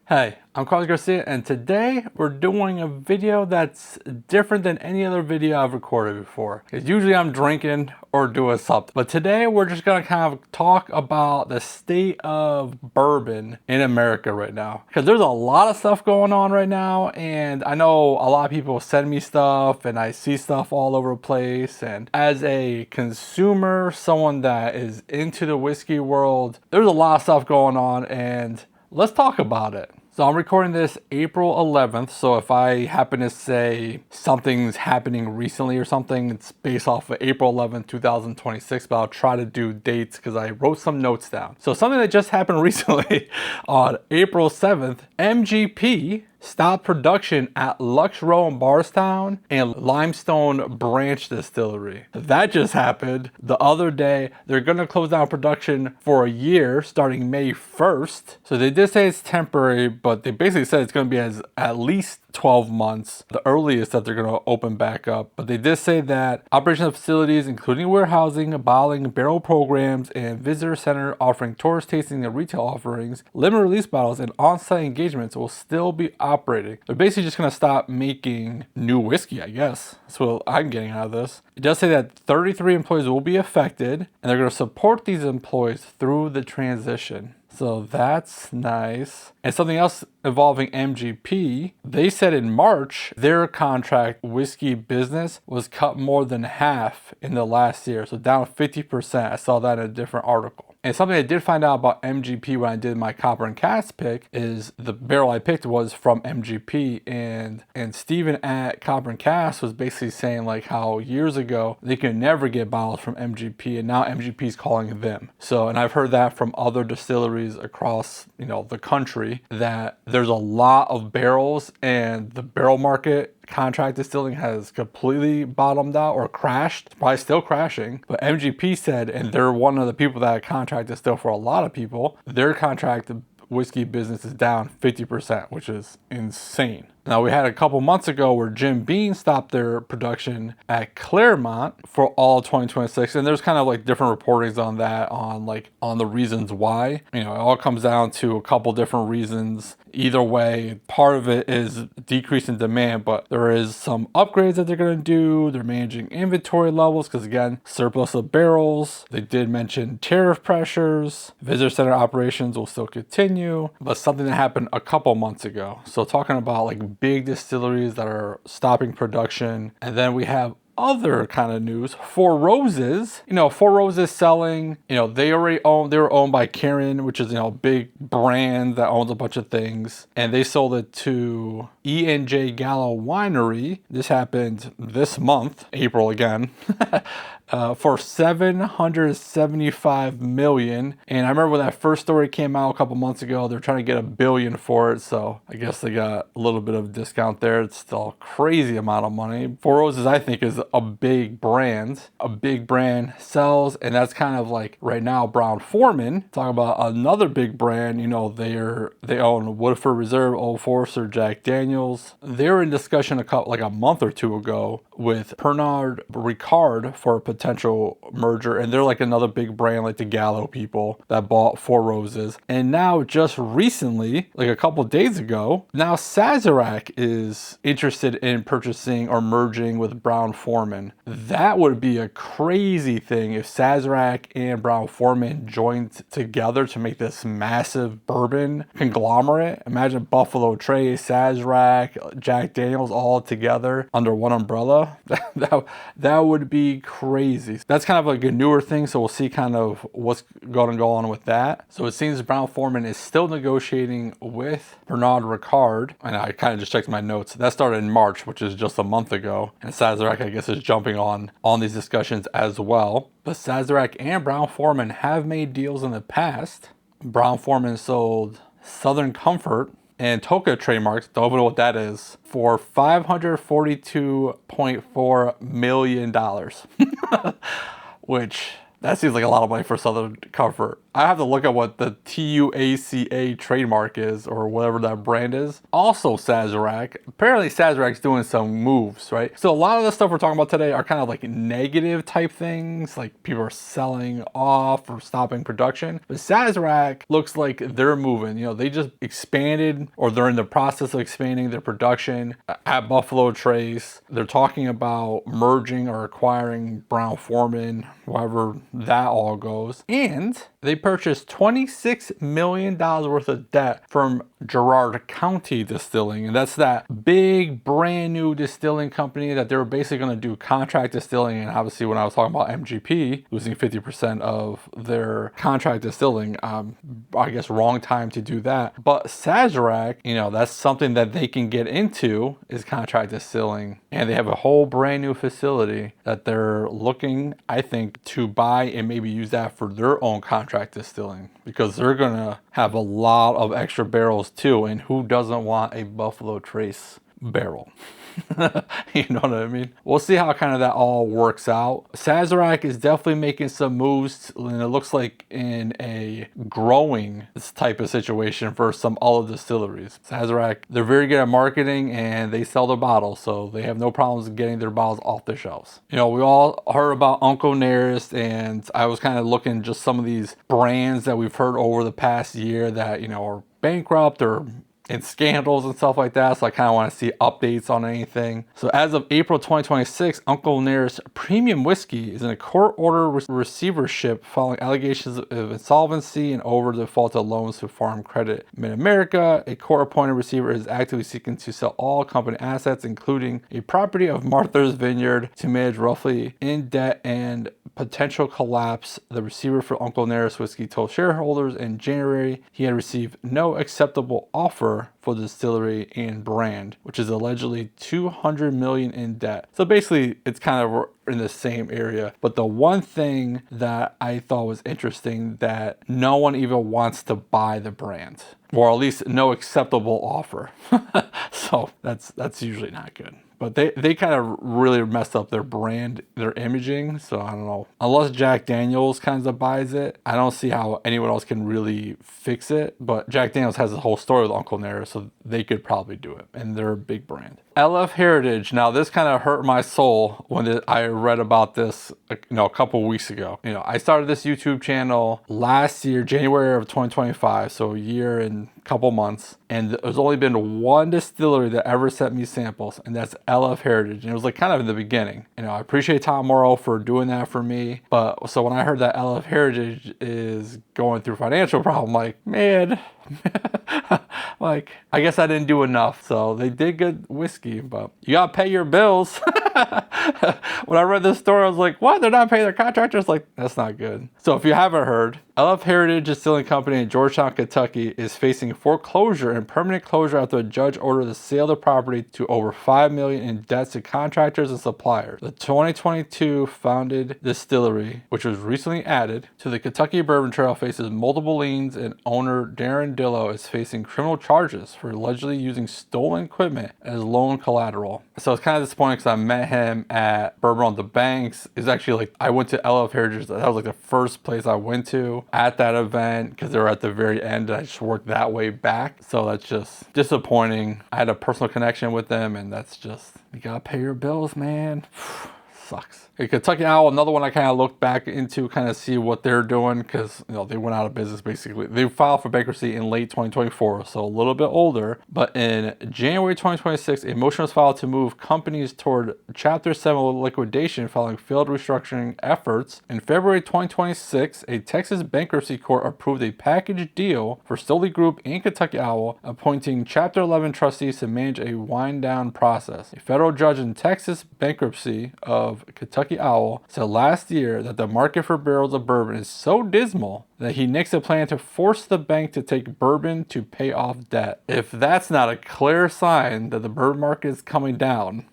Hey, I'm Carlos Garcia, and today we're doing a video that's different than any other video I've recorded before. Because usually I'm drinking or doing something. But today we're just gonna kind of talk about the state of bourbon in America right now. Because there's a lot of stuff going on right now, and I know a lot of people send me stuff, and I see stuff all over the place. And as a consumer, someone that is into the whiskey world, there's a lot of stuff going on, and let's talk about it. So I'm recording this April 11th, so if I happen to say something's happening recently or something, it's based off of April 11th, 2026, but I'll try to do dates because I wrote some notes down. So something that just happened recently on April 7th, MGP stopped production at Lux Row in Bardstown and Limestone Branch Distillery. That just happened the other day. They're gonna close down production for a year starting May 1st. So they did say it's temporary, but they basically said it's gonna be at least 12 months, the earliest that they're going to open back up. But they did say that operational facilities, including warehousing, bottling, barrel programs, and visitor center offering tourist tasting and retail offerings, limited release bottles, and on-site engagements will still be operating. They're basically just going to stop making new whiskey, I guess. That's what I'm getting out of this. It does say that 33 employees will be affected, and they're going to support these employees through the transition. So that's nice. And something else involving MGP, they said in March, their contract whiskey business was cut more than half in the last year. So down 50%. I saw that in a different article. And something I did find out about MGP when I did my copper and cask pick is the barrel I picked was from MGP. And Steven at Copper and Cask was basically saying like how years ago they could never get bottles from MGP, and now MGP is calling them. So, and I've heard that from other distilleries across, the country, that there's a lot of barrels and the barrel market contract distilling has completely bottomed out or crashed. It's probably still crashing, but MGP said, and they're one of the people that contract distill for a lot of people, their contract whiskey business is down 50%, which is insane. Now, we had a couple months ago where Jim Beam stopped their production at Claremont for all of 2026. And there's kind of like different reportings on that, on the reasons why. It all comes down to a couple different reasons. Either way, part of it is decrease in demand, but there is some upgrades that they're going to do. They're managing inventory levels because, again, surplus of barrels. They did mention tariff pressures. Visitor center operations will still continue, but something that happened a couple months ago. So talking about like big distilleries that are stopping production. And then we have other kind of news. Four Roses, Four Roses selling, they were owned by Karen, which is, a big brand that owns a bunch of things. And they sold it to E&J Gallo Winery. This happened this month, April again. For $775 million. And I remember when that first story came out a couple months ago, they're trying to get $1 billion for it. So I guess they got a little bit of discount there. It's still a crazy amount of money. Four Roses, I think, is a big brand. A big brand sells, and that's kind of like right now Brown-Forman. Talk about another big brand. They own Woodford Reserve, Old Forester, Jack Daniels. They were in discussion a month or two ago with Pernod Ricard for a potential merger, and they're like another big brand like the Gallo people that bought Four Roses. And now just recently, like a couple days ago, now Sazerac is interested in purchasing or merging with Brown-Forman. That would be a crazy thing if Sazerac and Brown-Forman joined together to make this massive bourbon conglomerate. Imagine Buffalo Trace, Sazerac, Jack Daniels all together under one umbrella. That would be crazy. That's kind of like a newer thing, so we'll see kind of what's going to go on with that. So it seems Brown-Forman is still negotiating with Pernod Ricard, and I kind of just checked my notes. That started in March, which is just a month ago, and Sazerac, I guess, is jumping on these discussions as well. But Sazerac and Brown-Forman have made deals in the past. Brown-Forman sold Southern Comfort and Toca trademarks, don't know what that is, for $542.4 million. Which, that seems like a lot of money for Southern Comfort. I have to look at what the TUACA trademark is or whatever that brand is. Also Sazerac. Apparently Sazerac's doing some moves, right? So a lot of the stuff we're talking about today are kind of like negative type things, like people are selling off or stopping production. But Sazerac looks like they're moving. You know, they just expanded, or they're in the process of expanding their production at Buffalo Trace. They're talking about merging or acquiring Brown-Forman, however that all goes. And they purchased $26 million worth of debt from Garrard County Distilling. And that's that big brand new distilling company that they were basically going to do contract distilling. And obviously when I was talking about MGP losing 50% of their contract distilling, I guess wrong time to do that. But Sazerac, you know, that's something that they can get into, is contract distilling. And they have a whole brand new facility that they're looking, I think, to buy and maybe use that for their own contract distilling, because they're gonna have a lot of extra barrels too. And who doesn't want a Buffalo Trace barrel? You know what I mean? We'll see how kind of that all works out. Sazerac is definitely making some moves, and it looks like in a growing type of situation for some other distilleries. Sazerac, they're very good at marketing and they sell their bottles, so they have no problems getting their bottles off the shelves. You know, we all heard about Uncle Nearest, and I was kind of looking just some of these brands that we've heard over the past year that, you know, are bankrupt or and scandals and stuff like that. So I kind of want to see updates on anything. So as of April 2026, Uncle Nearest Premium Whiskey is in a court order receivership following allegations of insolvency and over defaulted loans to Farm Credit Mid-America. A court-appointed receiver is actively seeking to sell all company assets, including a property of Martha's Vineyard, to manage roughly in debt and potential collapse. The receiver for Uncle Nearest Whiskey told shareholders in January he had received no acceptable offer for the distillery and brand, which is allegedly $200 million in debt. So basically it's kind of in the same area. But the one thing that I thought was interesting, that no one even wants to buy the brand, or at least no acceptable offer. So that's usually not good. But they kind of really messed up their brand, their imaging. So I don't know. Unless Jack Daniels kind of buys it, I don't see how anyone else can really fix it. But Jack Daniels has a whole story with Uncle Nearest, so they could probably do it. And they're a big brand. LF Heritage. Now this kind of hurt my soul when I read about this, you know, a couple weeks ago. You know, I started this YouTube channel last year, January of 2025. So a year and a couple months. And there's only been one distillery that ever sent me samples, and that's LF Heritage. And it was like kind of in the beginning. You know, I appreciate Tom Morrow for doing that for me. But so when I heard that LF Heritage is going through financial problem, like, man, like, I guess I didn't do enough. So they did good whiskey, but you gotta pay your bills. When I read this story, I was like, what? They're not paying their contractors? Like, that's not good. So if you haven't heard, LF Heritage Distilling Company in Georgetown, Kentucky is facing foreclosure and permanent closure after a judge ordered the sale of the property to over $5 million in debts to contractors and suppliers. The 2022 founded distillery, which was recently added to the Kentucky Bourbon Trail, faces multiple liens, and owner Darren Dillow is facing criminal charges for allegedly using stolen equipment as loan collateral. So it's kind of disappointing because I met him at Bourbon on the Banks. It's actually like, I went to LF Heritage. That was like the first place I went to at that event, because they were at the very end. I just worked that way back. So that's just disappointing. I had a personal connection with them, and that's just, you gotta pay your bills, man. Sucks. Okay, Kentucky Owl, another one I kind of looked back into, kind of see what they're doing, because, you know, they went out of business basically. They filed for bankruptcy in late 2024, so a little bit older. But in January 2026, a motion was filed to move companies toward Chapter 7 liquidation following failed restructuring efforts. In February 2026, a Texas bankruptcy court approved a package deal for Stoli Group and Kentucky Owl, appointing Chapter 11 trustees to manage a wind-down process. A federal judge in Texas bankruptcy of Kentucky Owl said last year that the market for barrels of bourbon is so dismal that he nixed a plan to force the bank to take bourbon to pay off debt. If that's not a clear sign that the bourbon market is coming down,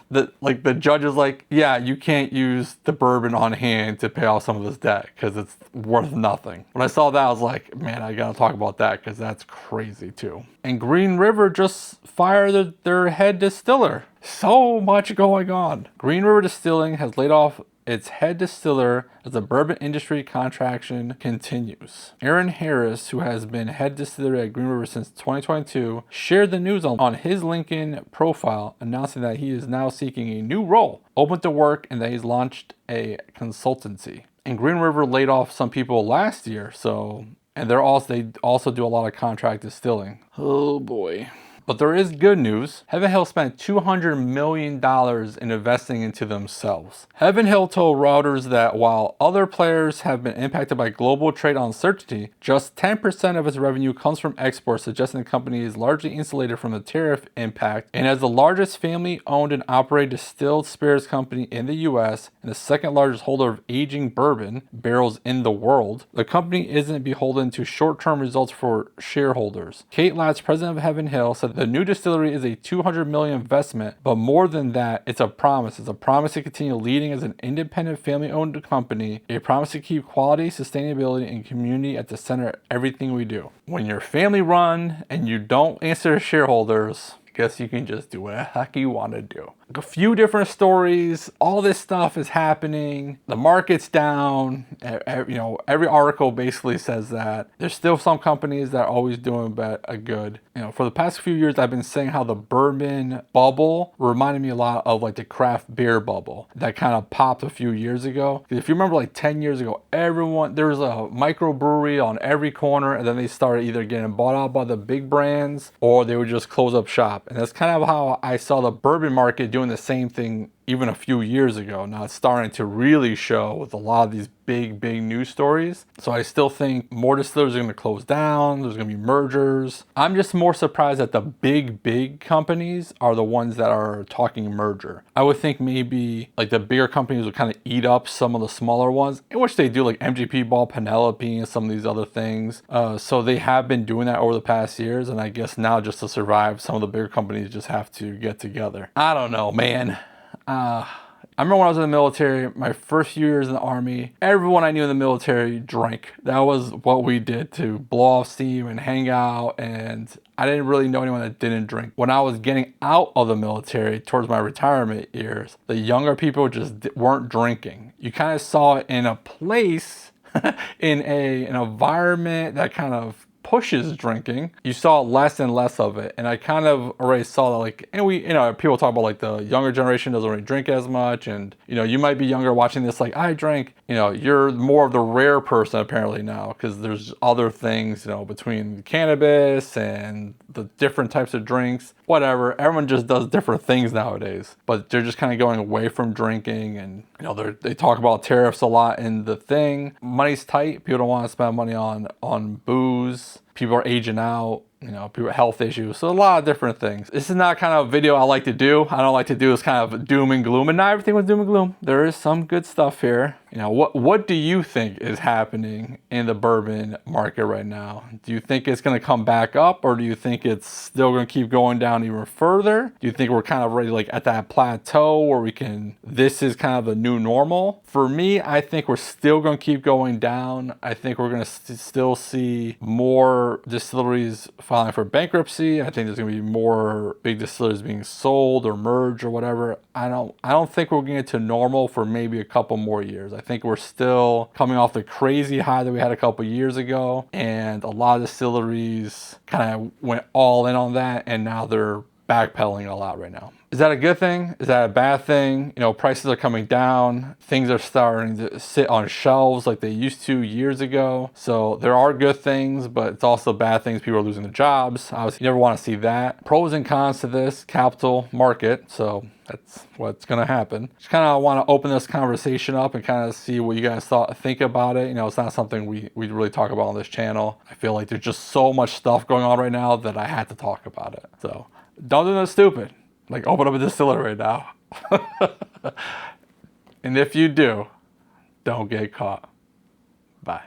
the judge is like, yeah, you can't use the bourbon on hand to pay off some of this debt because it's worth nothing. When I saw that, I was like, man, I gotta talk about that because that's crazy too. And Green River just fired their head distiller. So much going on. Green River Distilling has laid off its head distiller as the bourbon industry contraction continues. Aaron Harris, who has been head distiller at Green River since 2022, shared the news on his LinkedIn profile, announcing that he is now seeking a new role, open to work, and that he's launched a consultancy. And Green River laid off some people last year, and they also do a lot of contract distilling. Oh boy. But there is good news. Heaven Hill spent $200 million in investing into themselves. Heaven Hill told Reuters that while other players have been impacted by global trade uncertainty, just 10% of its revenue comes from exports, suggesting the company is largely insulated from the tariff impact. And as the largest family-owned and operated distilled spirits company in the U.S. and the second largest holder of aging bourbon barrels in the world, the company isn't beholden to short-term results for shareholders. Kate Latz, president of Heaven Hill, said the new distillery is a $200 million investment, but more than that, it's a promise. It's a promise to continue leading as an independent family-owned company, a promise to keep quality, sustainability, and community at the center of everything we do. When you're family run and you don't answer to shareholders, I guess you can just do what the heck you want to do. A few different stories. All this stuff is happening. The market's down. Every article basically says that. There's still some companies that are always doing good. For the past few years, I've been saying how the bourbon bubble reminded me a lot of like the craft beer bubble that kind of popped a few years ago. If you remember, like 10 years ago, there was a microbrewery on every corner, and then they started either getting bought out by the big brands or they would just close up shop. And that's kind of how I saw the bourbon market doing the same thing even a few years ago. Now it's starting to really show with a lot of these big news stories. So I still think more distillers are going to close down. There's going to be mergers. I'm just more surprised that the big companies are the ones that are talking merger. I would think maybe like the bigger companies would kind of eat up some of the smaller ones, in which they do, like MGP bought Penelope and some of these other things. So they have been doing that over the past years. And I guess now just to survive, some of the bigger companies just have to get together. I don't know, man. I remember when I was in the military, my first few years in the Army, everyone I knew in the military drank. That was what we did to blow off steam and hang out, and I didn't really know anyone that didn't drink. When I was getting out of the military towards my retirement years, the younger people just weren't drinking. You kind of saw it in a place, in an environment that kind of pushes drinking. You saw less and less of it, and I kind of already saw that, like, and people talk about like the younger generation doesn't really drink as much, and you might be younger watching this like, I drank. You're more of the rare person apparently now, because there's other things, between cannabis and the different types of drinks, whatever. Everyone just does different things nowadays, but they're just kind of going away from drinking. And they talk about tariffs a lot in the thing. Money's tight. People don't want to spend money on booze. People are aging out. People with health issues. So a lot of different things. This is not kind of a video I like to do. I don't like to do this kind of doom and gloom, and not everything was doom and gloom. There is some good stuff here. What do you think is happening in the bourbon market right now? Do you think it's going to come back up, or do you think it's still going to keep going down even further? Do you think we're kind of ready, like at that plateau where this is kind of the new normal? For me, I think we're still going to keep going down. I think we're going to still see more distilleries filing for bankruptcy. I think there's going to be more big distilleries being sold or merged or whatever. I don't think we're going to get to normal for maybe a couple more years. I think we're still coming off the crazy high that we had a couple years ago, and a lot of distilleries kind of went all in on that, and now they're backpedaling a lot right now. Is that a good thing? Is that a bad thing? Prices are coming down. Things are starting to sit on shelves like they used to years ago. So there are good things, but it's also bad things. People are losing their jobs. Obviously, you never want to see that. Pros and cons to this capital market. So that's what's going to happen. Just kind of want to open this conversation up and kind of see what you guys think about it. It's not something we really talk about on this channel. I feel like there's just so much stuff going on right now that I had to talk about it. So don't do nothing stupid. Like open up a distillery right now. And if you do, don't get caught. Bye.